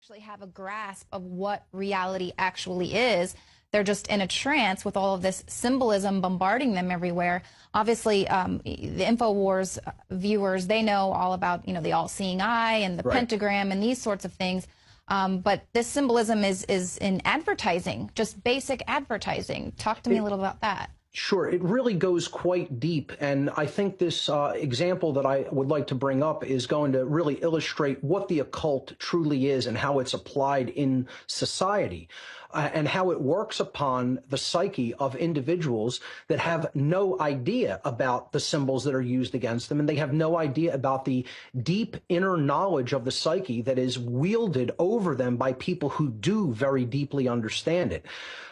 actually have a grasp of what reality actually is. They're just in a trance with all of this symbolism bombarding them everywhere. Obviously, the InfoWars viewers, they know all about, the all-seeing eye and the pentagram and these sorts of things. But this symbolism is in advertising, just basic advertising. Talk to me a little about that. Sure. It really goes quite deep. And I think this example that I would like to bring up is going to really illustrate what the occult truly is and how it's applied in society. And how it works upon the psyche of individuals that have no idea about the symbols that are used against them, and they have no idea about the deep inner knowledge of the psyche that is wielded over them by people who do very deeply understand it.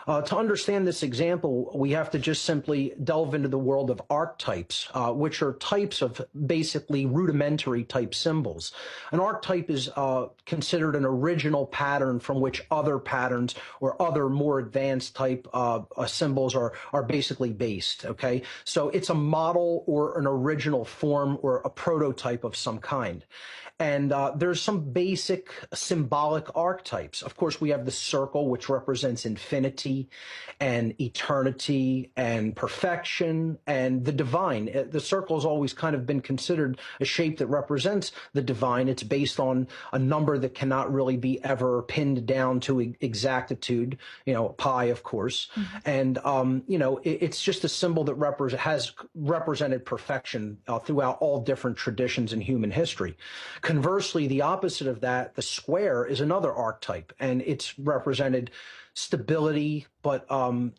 To understand this example, we have to just simply delve into the world of archetypes, which are types of basically rudimentary type symbols. An archetype is considered an original pattern from which other patterns or other more advanced type symbols are basically based, okay? So it's a model or an original form or a prototype of some kind. And there's some basic symbolic archetypes. Of course, we have the circle, which represents infinity and eternity and perfection and the divine. The circle has always kind of been considered a shape that represents the divine. It's based on a number that cannot really be ever pinned down to exactitude, pi, of course. And, it's just a symbol that has represented perfection throughout all different traditions in human history. Conversely, the opposite of that, the square, is another archetype, and it's represented stability, but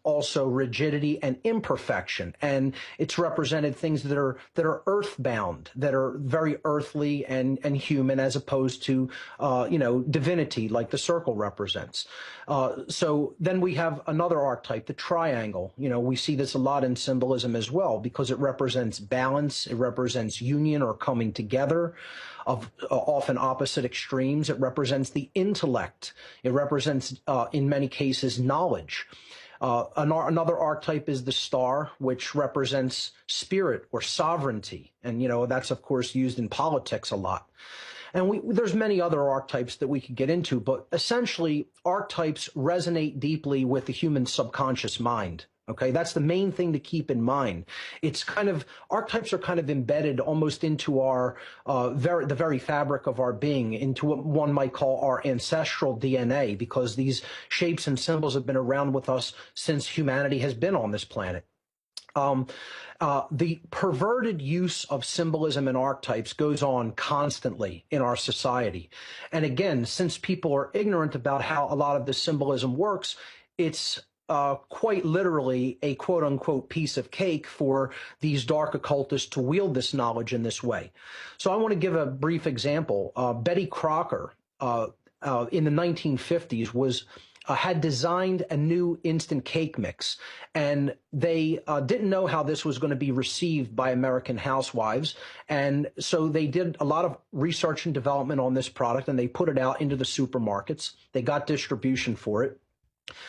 also rigidity and imperfection. And it's represented things that are earthbound, that are very earthly and human, as opposed to divinity, like the circle represents. So then we have another archetype, the triangle. We see this a lot in symbolism as well, because it represents balance, it represents union or coming together of often opposite extremes. It represents the intellect. It represents, in many cases, knowledge. Another archetype is the star, which represents spirit or sovereignty. And, that's, of course, used in politics a lot. And there's many other archetypes that we could get into, but essentially, archetypes resonate deeply with the human subconscious mind. Okay, that's the main thing to keep in mind. Archetypes are kind of embedded almost into our the very fabric of our being, into what one might call our ancestral DNA, because these shapes and symbols have been around with us since humanity has been on this planet. The perverted use of symbolism and archetypes goes on constantly in our society. And again, since people are ignorant about how a lot of the symbolism works, it's quite literally a quote-unquote piece of cake for these dark occultists to wield this knowledge in this way. So I want to give a brief example. Betty Crocker in the 1950s had designed a new instant cake mix, and they didn't know how this was going to be received by American housewives, and so they did a lot of research and development on this product, and they put it out into the supermarkets. They got distribution for it.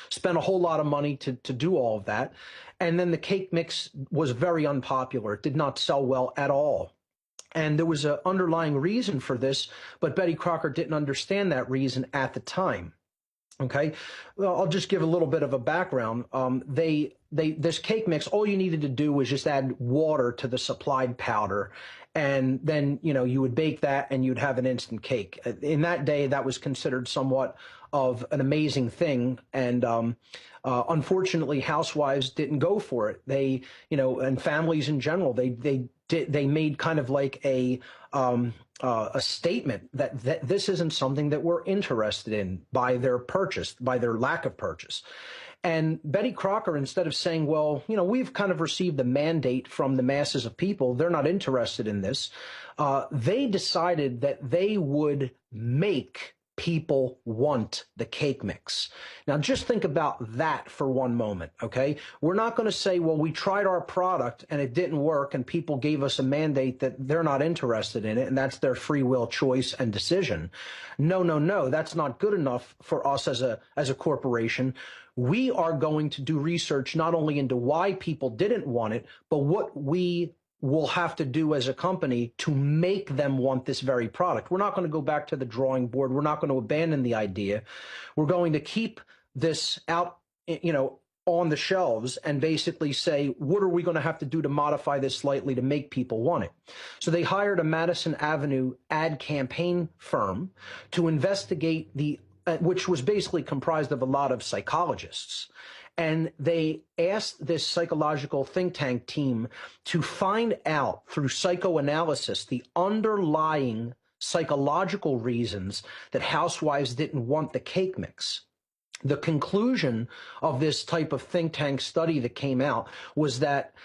Spent a whole lot of money to do all of that. And then the cake mix was very unpopular. It did not sell well at all. And there was an underlying reason for this, but Betty Crocker didn't understand that reason at the time. Okay, well, I'll just give a little bit of a background. This cake mix, all you needed to do was just add water to the supplied powder, and then you would bake that and you'd have an instant cake. In that day, that was considered somewhat of an amazing thing, and unfortunately, housewives didn't go for it. They, and families in general, they made kind of like a statement that this isn't something that we're interested in by their lack of purchase. And Betty Crocker, instead of saying, well, we've kind of received a mandate from the masses of people, they're not interested in this, they decided that they would make people want the cake mix. Now, just think about that for one moment, okay? We're not going to say, well, we tried our product and it didn't work and people gave us a mandate that they're not interested in it and that's their free will choice and decision. No, that's not good enough for us as a corporation. We are going to do research not only into why people didn't want it, but what we will have to do as a company to make them want this very product. We're not going to go back to the drawing board. We're not going to abandon the idea. We're going to keep this out, on the shelves and basically say, what are we going to have to do to modify this slightly to make people want it? So they hired a Madison Avenue ad campaign firm to investigate which was basically comprised of a lot of psychologists. And they asked this psychological think tank team to find out through psychoanalysis the underlying psychological reasons that housewives didn't want the cake mix. The conclusion of this type of think tank study that came out was that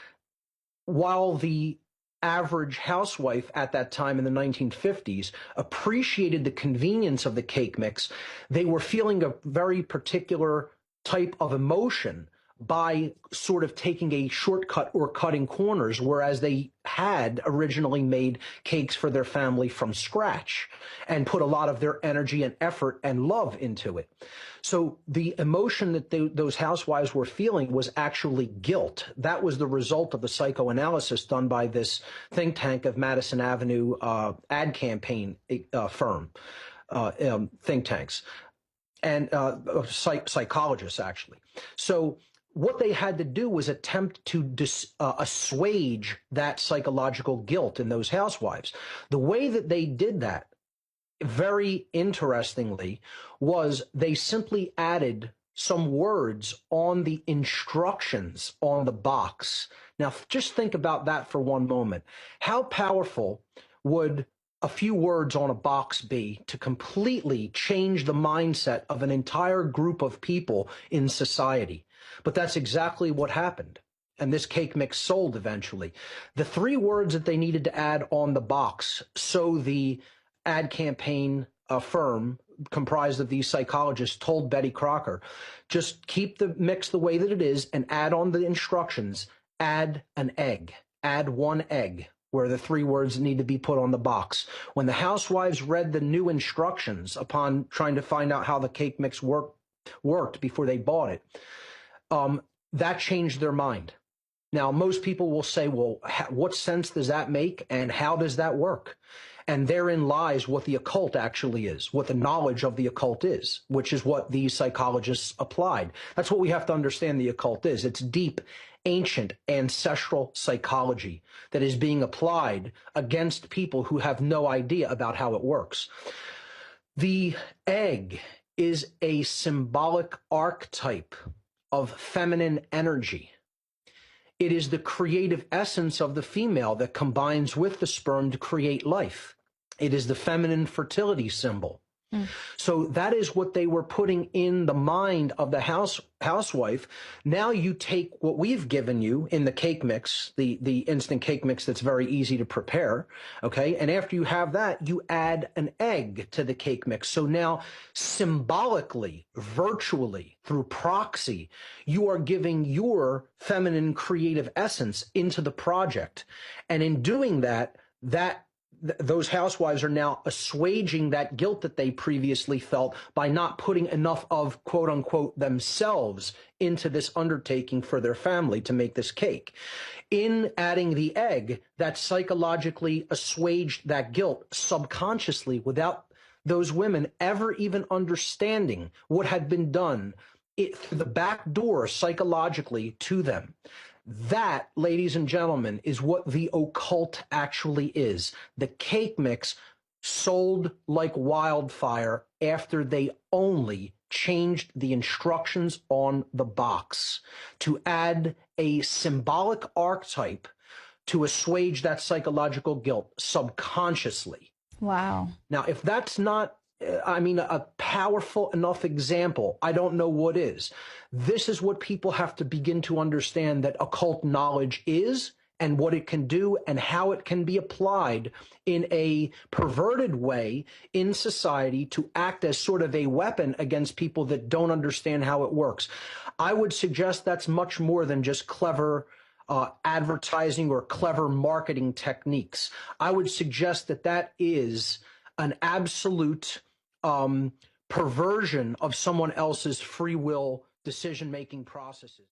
while the average housewife at that time in the 1950s appreciated the convenience of the cake mix, they were feeling a very particular type of emotion by sort of taking a shortcut or cutting corners, whereas they had originally made cakes for their family from scratch and put a lot of their energy and effort and love into it. So the emotion that those housewives were feeling was actually guilt. That was the result of the psychoanalysis done by this think tank of Madison Avenue ad campaign firm, think tanks, and psychologists, actually. So what they had to do was attempt to assuage that psychological guilt in those housewives. The way that they did that, very interestingly, was they simply added some words on the instructions on the box. Now, just think about that for one moment. How powerful would a few words on a box be to completely change the mindset of an entire group of people in society? But that's exactly what happened. And this cake mix sold eventually. The 3 words that they needed to add on the box, so the ad campaign firm comprised of these psychologists told Betty Crocker, just keep the mix the way that it is and add on the instructions, add an egg, add 1 egg, where the 3 words need to be put on the box. When the housewives read the new instructions upon trying to find out how the cake mix worked before they bought it, that changed their mind. Now, most people will say, well, what sense does that make and how does that work? And therein lies what the occult actually is, what the knowledge of the occult is, which is what these psychologists applied. That's what we have to understand the occult is. It's deep, ancient, ancestral psychology that is being applied against people who have no idea about how it works. The egg is a symbolic archetype of feminine energy. It is the creative essence of the female that combines with the sperm to create life. It is the feminine fertility symbol. So that is what they were putting in the mind of the housewife. Now you take what we've given you in the cake mix, the instant cake mix that's very easy to prepare, okay? And after you have that, you add an egg to the cake mix. So now symbolically, virtually, through proxy, you are giving your feminine creative essence into the project. And in doing that, those housewives are now assuaging that guilt that they previously felt by not putting enough of, quote unquote, themselves into this undertaking for their family to make this cake. In adding the egg, that psychologically assuaged that guilt subconsciously without those women ever even understanding what had been done through the back door psychologically to them. That, ladies and gentlemen, is what the occult actually is. The cake mix sold like wildfire after they only changed the instructions on the box to add a symbolic archetype to assuage that psychological guilt subconsciously. Wow. Now, if that's not a powerful enough example, I don't know what is. This is what people have to begin to understand that occult knowledge is and what it can do and how it can be applied in a perverted way in society to act as sort of a weapon against people that don't understand how it works. I would suggest that's much more than just clever advertising or clever marketing techniques. I would suggest that that is an absolute perversion of someone else's free will decision-making processes.